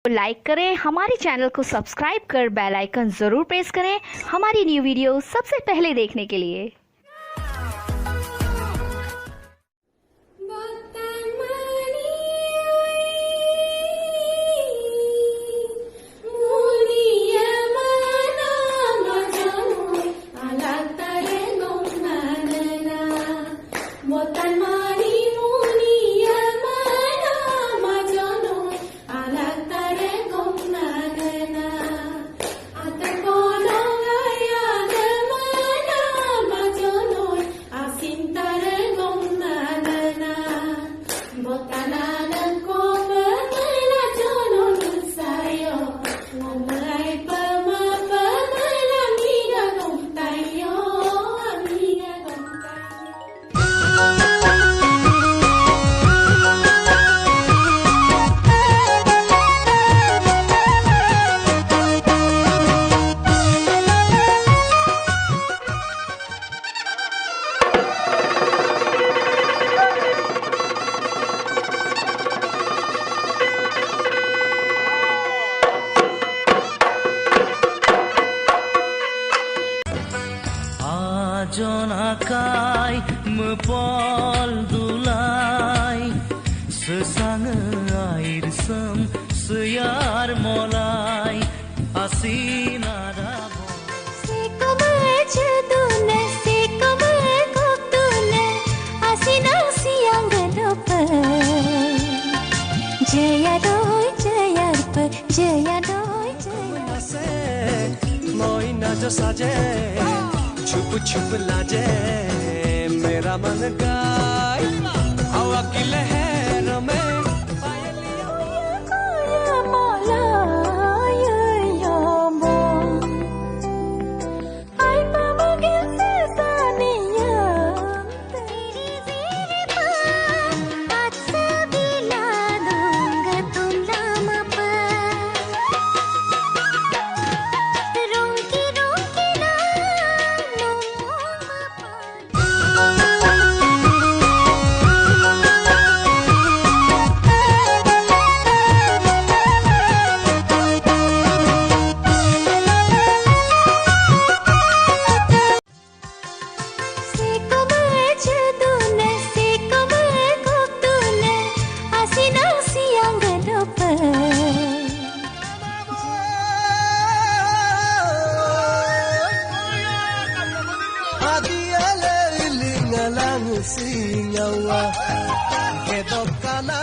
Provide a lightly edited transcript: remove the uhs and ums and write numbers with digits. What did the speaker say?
Like करें, हमारे channel को सब्सक्राइब कर बेल आइकन ज़रूर प्रेस करें हमारी न्यू वीडियो सबसे पहले देखने के लिए। Jonakai mepol dulai sesang air sem seyar molai asinada sekamai chedune sekamai koptune asina siang gedopa jaya doi moi na jo saje छुप छुप लाजे मेरा मन गाए हवा की लहर में singawa kedok kana